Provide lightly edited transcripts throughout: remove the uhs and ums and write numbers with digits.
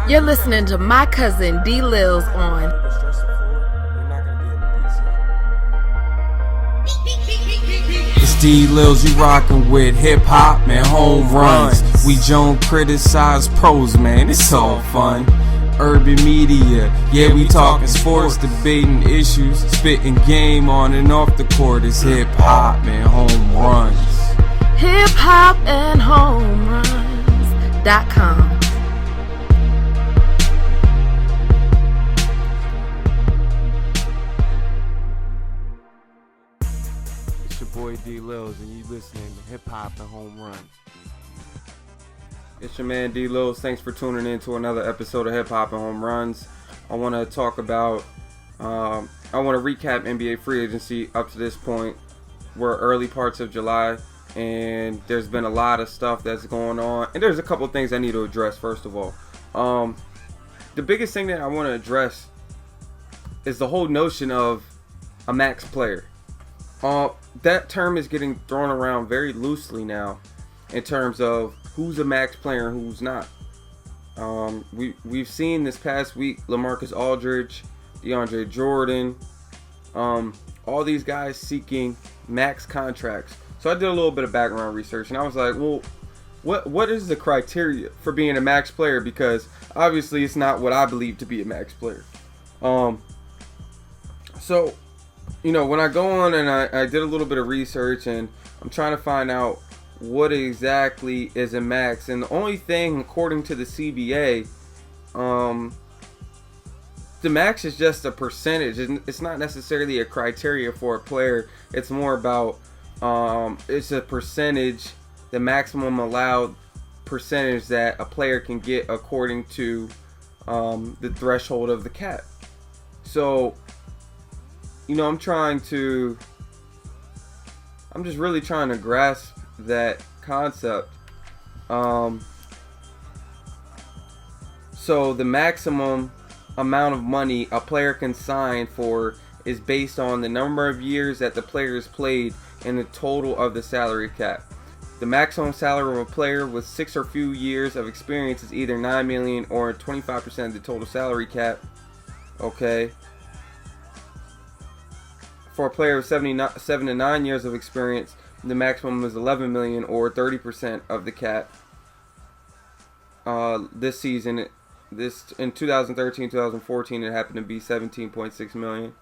You're listening to my cousin DLils on It's DLils, you rockin' with hip hop and home runs. We don't criticize pros, man, it's all fun. Urban media, yeah, we talking sports, debating issues, spitting game on and off the court. It's hip hop and home runs. Hip Hop and Home Runs.com. It's your boy DLils, and you listening to Hip Hop and Home Runs. It's your man DLils. Thanks for tuning in to another episode of Hip Hop and Home Runs. I want to talk about, I want to recap NBA free agency up to this point. We're early parts of July, and there's been a lot of stuff that's going on. And there's a couple things I need to address, first of all. The biggest thing that I want to address is the whole notion of a max player. That term is getting thrown around very loosely now in terms of who's a max player and who's not. We've seen this past week LaMarcus Aldridge, DeAndre Jordan, all these guys seeking max contracts. So I did a little bit of background research, and I was like, well, what is the criteria for being a max player? Because obviously it's not what I believe to be a max player. So, you know, when I go on and I did a little bit of research, and I'm trying to find out what exactly is a max, and the only thing, according to the CBA, the max is just a percentage. It's not necessarily a criteria for a player. It's more about it's a percentage, the maximum allowed percentage that a player can get according to the threshold of the cap. So, you know, I'm just really trying to grasp that concept. So the maximum amount of money a player can sign for is based on the number of years that the player has played and the total of the salary cap. The maximum salary of a player with 6 or few years of experience is either $9 million or 25% of the total salary cap. Okay. For a player with 7 to 9 years of experience, the maximum is $11 million or 30% of the cap. This season, in 2013-2014, it happened to be $17.6 million.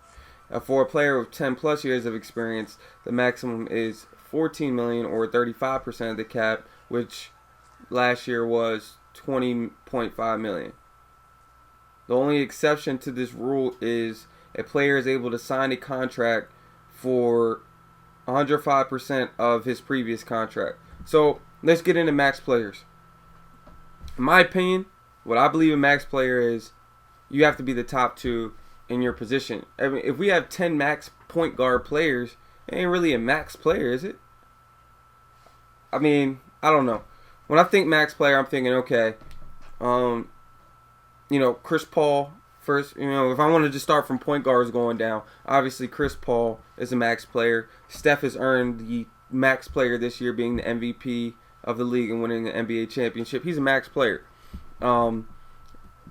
For a player with 10 plus years of experience, the maximum is $14 million or 35% of the cap, which last year was $20.5 million. The only exception to this rule is a player is able to sign a contract for 105% of his previous contract. So let's get into max players. In my opinion, what I believe a max player is, you have to be the top two in your position. I mean, if we have 10 max point guard players, it ain't really a max player, is it? I mean, I don't know. When I think max player, I'm thinking, okay, you know, Chris Paul. First, you know, if I want to just start from point guards going down, obviously Chris Paul is a max player. Steph has earned the max player this year, being the MVP of the league and winning the NBA championship. He's a max player.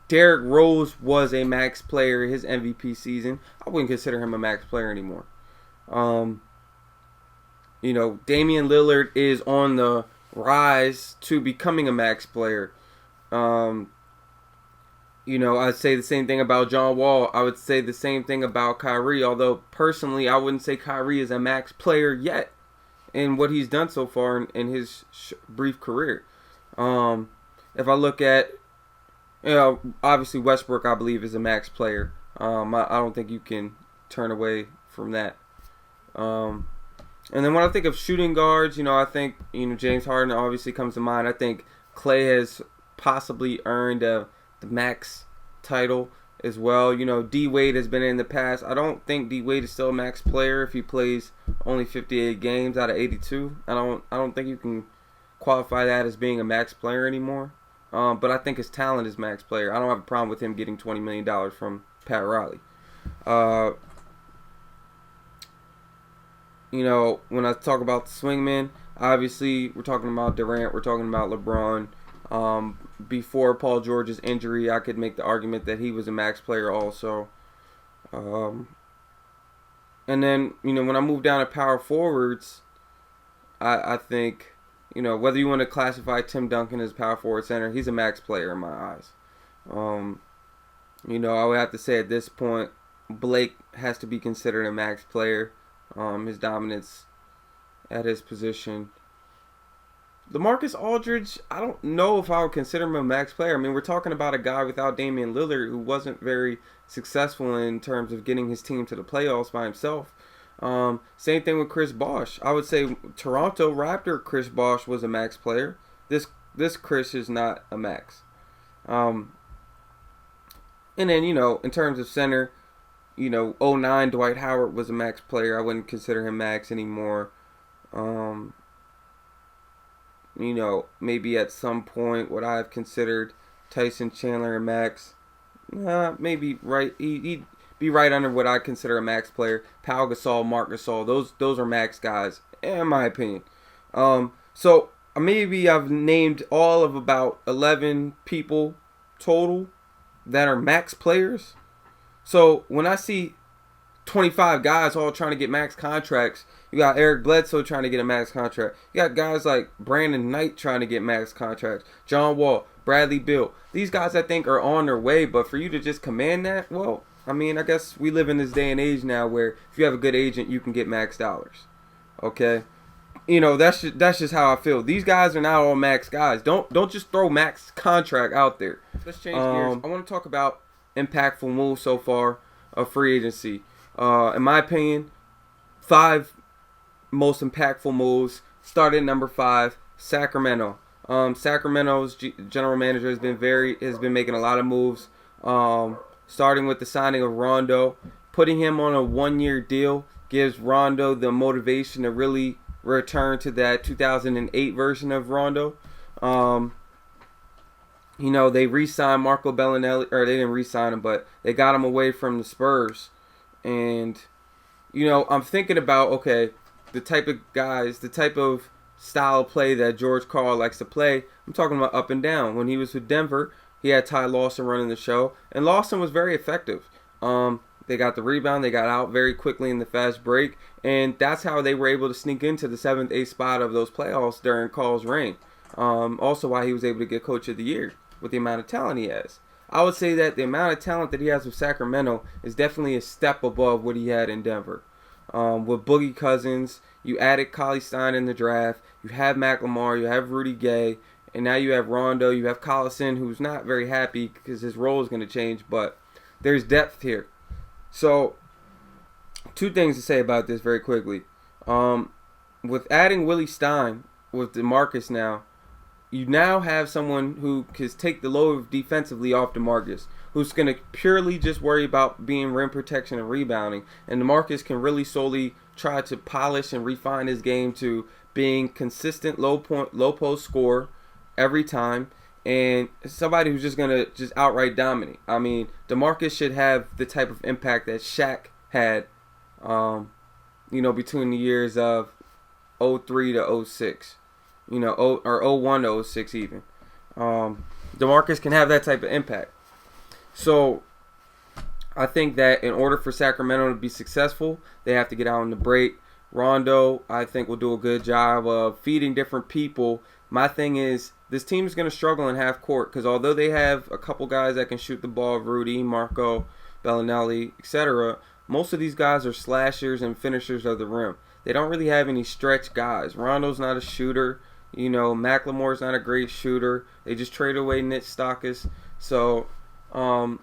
Derrick Rose was a max player his MVP season. I wouldn't consider him a max player anymore. You know, Damian Lillard is on the rise to becoming a max player. You know, I'd say the same thing about John Wall. I would say the same thing about Kyrie, although personally I wouldn't say Kyrie is a max player yet in what he's done so far in his brief career. If I look at, you know, obviously Westbrook, I believe, is a max player. I don't think you can turn away from that. And then when I think of shooting guards, you know, I think, you know, James Harden obviously comes to mind. I think Klay has possibly earned the max title as well. You know, D Wade has been in the past. I don't think D Wade is still a max player if he plays only 58 games out of 82. I don't think you can qualify that as being a max player anymore. But I think his talent is max player. I don't have a problem with him getting $20 million from Pat Riley. You know, when I talk about the swingmen, obviously we're talking about Durant, we're talking about LeBron. before Paul George's injury, I could make the argument that he was a max player also. And then, when I move down to power forwards, I think, whether you want to classify Tim Duncan as power forward center, he's a max player in my eyes. I would have to say at this point, Blake has to be considered a max player. His dominance at his position. LaMarcus Aldridge, I don't know if I would consider him a max player. I mean, we're talking about a guy without Damian Lillard who wasn't very successful in terms of getting his team to the playoffs by himself. Same thing with Chris Bosh. I would say Toronto Raptor Chris Bosh was a max player. This Chris is not a max. And then, in terms of center, 09 Dwight Howard was a max player. I wouldn't consider him max anymore. Maybe at some point would I have considered Tyson Chandler a max? Maybe right. He'd be right under what I consider a max player. Pau Gasol, Marc Gasol, those are max guys, in my opinion. So maybe I've named all of about 11 people total that are max players. So when I see 25 guys all trying to get max contracts, you got Eric Bledsoe trying to get a max contract. You got guys like Brandon Knight trying to get max contracts. John Wall, Bradley Beal. These guys I think are on their way, but for you to just command that, well, I mean, I guess we live in this day and age now where if you have a good agent, you can get max dollars. Okay? That's just how I feel. These guys are not all max guys. Don't just throw max contract out there. Let's change gears. I want to talk about impactful moves so far of free agency. In my opinion, 5 most impactful moves. Started at number 5, Sacramento. Sacramento's general manager has been making a lot of moves. Starting with the signing of Rondo, putting him on a 1-year deal gives Rondo the motivation to really return to that 2008 version of Rondo. They re-signed Marco Bellinelli, or they didn't re-sign him, but they got him away from the Spurs. And, I'm thinking about, okay, the type of guys, the type of style of play that George Karl likes to play. I'm talking about up and down. When he was with Denver, he had Ty Lawson running the show, and Lawson was very effective. They got the rebound, they got out very quickly in the fast break, and that's how they were able to sneak into the 7th, 8th spot of those playoffs during Karl's reign. Also why he was able to get Coach of the Year with the amount of talent he has. I would say that the amount of talent that he has with Sacramento is definitely a step above what he had in Denver. With Boogie Cousins, you added Cauley Stein in the draft, you have McLemore, you have Rudy Gay, and now you have Rondo, you have Collison, who's not very happy because his role is going to change, but there's depth here. So, 2 things to say about this very quickly. With adding Willie Stein, with DeMarcus now, you now have someone who can take the load defensively off DeMarcus, who's going to purely just worry about being rim protection and rebounding. And DeMarcus can really solely try to polish and refine his game to being consistent low post scorer every time, and somebody who's just going to just outright dominate. I mean, DeMarcus should have the type of impact that Shaq had, between the years of 03 to 06. Or 01 to 06 even. DeMarcus can have that type of impact. So, I think that in order for Sacramento to be successful, they have to get out on the break. Rondo, I think, will do a good job of feeding different people. My thing is, this team is going to struggle in half court because although they have a couple guys that can shoot the ball, Rudy, Marco, Bellinelli, etc., most of these guys are slashers and finishers of the rim. They don't really have any stretch guys. Rondo's not a shooter. McLemore's not a great shooter. They just traded away Nick Stauskas. So, from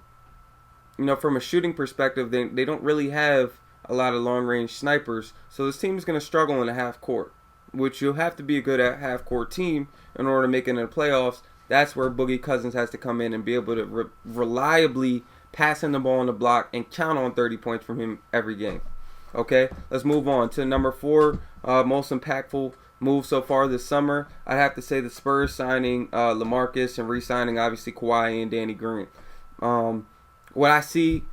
a shooting perspective, they don't really have a lot of long-range snipers. So this team is going to struggle in the half court, which you'll have to be a good half-court team in order to make it in the playoffs. That's where Boogie Cousins has to come in and be able to reliably pass in the ball on the block and count on 30 points from him every game. Okay, let's move on to number 4, most impactful move so far this summer. I'd have to say the Spurs signing LaMarcus and re-signing obviously Kawhi and Danny Green. What I see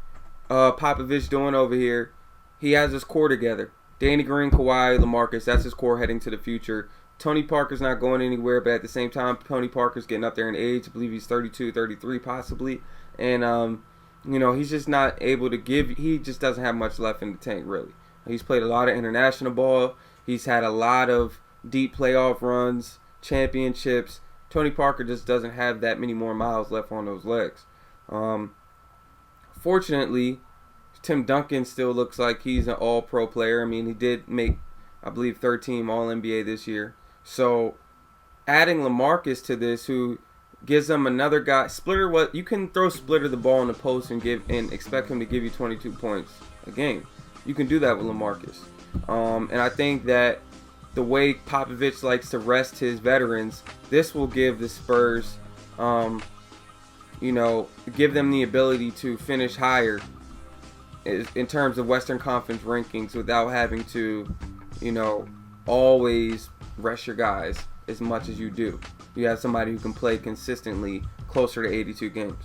Popovich doing over here, he has his core together. Danny Green, Kawhi, LaMarcus, that's his core heading to the future. Tony Parker's not going anywhere, but at the same time, Tony Parker's getting up there in age. I believe he's 32, 33 possibly. And, he's just not able to give. He just doesn't have much left in the tank, really. He's played a lot of international ball. He's had a lot of deep playoff runs, championships. Tony Parker just doesn't have that many more miles left on those legs. Fortunately, Tim Duncan still looks like he's an all-pro player. I mean, he did make, I believe, third-team All-NBA this year. So, adding LaMarcus to this, who gives them another guy. Splitter, you can throw Splitter the ball in the post and expect him to give you 22 points a game. You can do that with LaMarcus. And I think that the way Popovich likes to rest his veterans, this will give the Spurs, give them the ability to finish higher in terms of Western Conference rankings without having to, always rest your guys as much as you do. You have somebody who can play consistently closer to 82 games.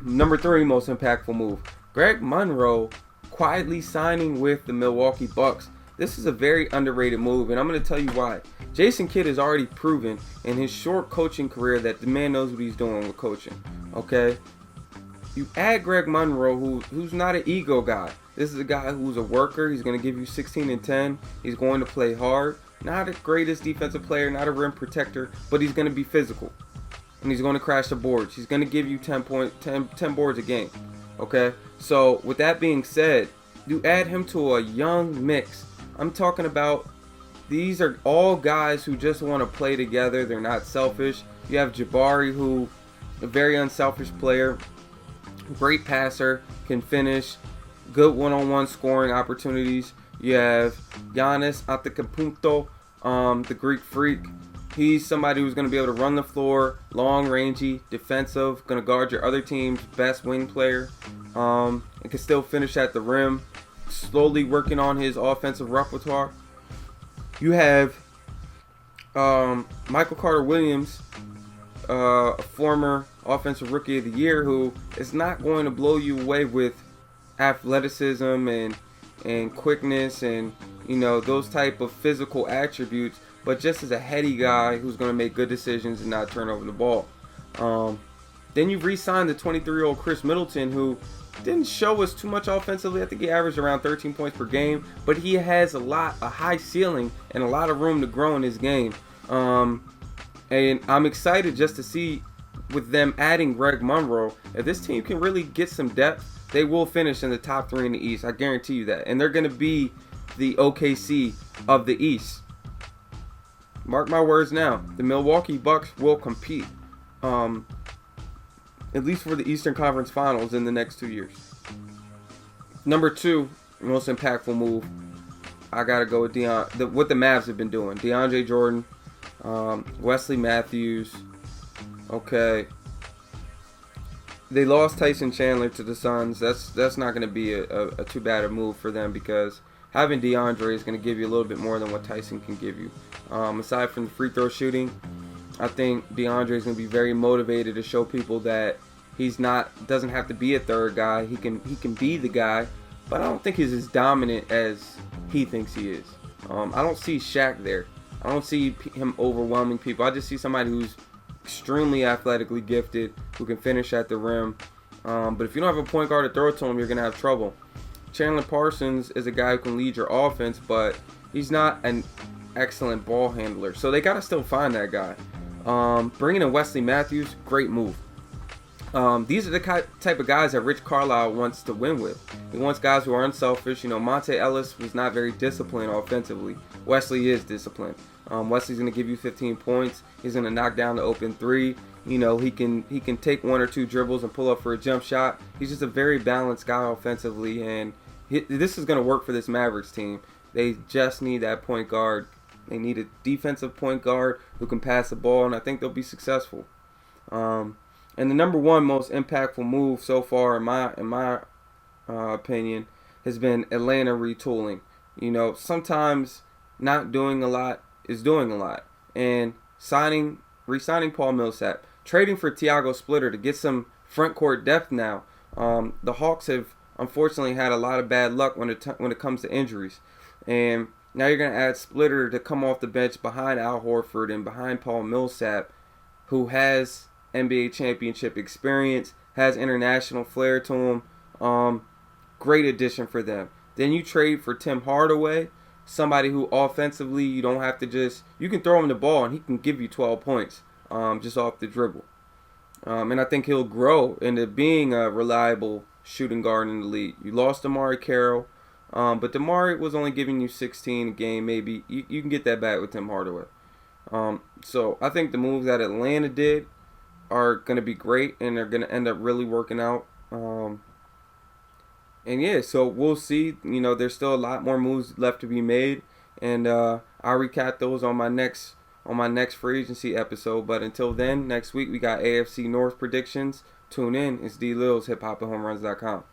Number 3 most impactful move. Greg Monroe quietly signing with the Milwaukee Bucks. This is a very underrated move, and I'm going to tell you why. Jason Kidd has already proven in his short coaching career that the man knows what he's doing with coaching. Okay? You add Greg Monroe, who's not an ego guy. This is a guy who's a worker. He's going to give you 16 and 10. He's going to play hard. Not the greatest defensive player, not a rim protector, but he's going to be physical. And he's going to crash the boards. He's going to give you 10 boards a game. Okay? So, with that being said, you add him to a young mix. I'm talking about, these are all guys who just want to play together. They're not selfish. You have Jabari, who, a very unselfish player, great passer, can finish, good one-on-one scoring opportunities. You have Giannis Antetokounmpo, the Greek freak. He's somebody who's going to be able to run the floor, long, rangy, defensive, going to guard your other team's best wing player, and can still finish at the rim, slowly working on his offensive repertoire. You have Michael Carter-Williams, a former Offensive Rookie of the Year, who is not going to blow you away with athleticism and quickness and those type of physical attributes, but just as a heady guy who's going to make good decisions and not turn over the ball. Then you re-signed the 23-year-old Chris Middleton, who didn't show us too much offensively. I think he averaged around 13 points per game, but he has a high ceiling and a lot of room to grow in his game. And I'm excited just to see, with them adding Greg Monroe, if this team can really get some depth, they will finish in the top 3 in the East. I guarantee you that. And they're going to be the OKC of the East. Mark my words now. The Milwaukee Bucks will compete, at least for the Eastern Conference Finals in the next 2 years. Number 2, most impactful move, I got to go with what the Mavs have been doing. DeAndre Jordan, Wesley Matthews. Okay. They lost Tyson Chandler to the Suns. That's not going to be a too bad a move for them, because having DeAndre is going to give you a little bit more than what Tyson can give you. Aside from the free throw shooting, I think DeAndre is going to be very motivated to show people that doesn't have to be a third guy. He can be the guy, but I don't think he's as dominant as he thinks he is. I don't see Shaq there. I don't see him overwhelming people. I just see somebody who's extremely athletically gifted, who can finish at the rim. But if you don't have a point guard to throw to him, you're going to have trouble. Chandler Parsons is a guy who can lead your offense, but he's not an excellent ball handler. So they got to still find that guy. Bringing in Wesley Matthews, great move. These are the type of guys that Rich Carlisle wants to win with. He wants guys who are unselfish. Monte Ellis was not very disciplined offensively. Wesley is disciplined. Wesley's going to give you 15 points. He's going to knock down the open 3. He can take 1 or 2 dribbles and pull up for a jump shot. He's just a very balanced guy offensively, and this is going to work for this Mavericks team. They just need that point guard. They need a defensive point guard who can pass the ball, and I think they'll be successful. And the number 1 most impactful move so far, in my opinion, has been Atlanta retooling. Sometimes not doing a lot is doing a lot. And re-signing Paul Millsap, trading for Thiago Splitter to get some front court depth now. The Hawks have unfortunately had a lot of bad luck when it comes to injuries. And Now you're going to add Splitter to come off the bench behind Al Horford and behind Paul Millsap, who has NBA championship experience, has international flair to him. Great addition for them. Then you trade for Tim Hardaway, somebody who offensively you don't have to you can throw him the ball and he can give you 12 points just off the dribble. And I think he'll grow into being a reliable shooting guard in the league. You lost Amari Carroll, but Damari was only giving you 16 a game maybe. You can get that back with Tim Hardaway. So I think the moves that Atlanta did are going to be great, and they're going to end up really working out. And yeah, so we'll see. There's still a lot more moves left to be made, and I'll recap those on my next free agency episode. But until then, next week we got AFC North predictions. Tune in. It's DLils, hiphopandhomeruns.com.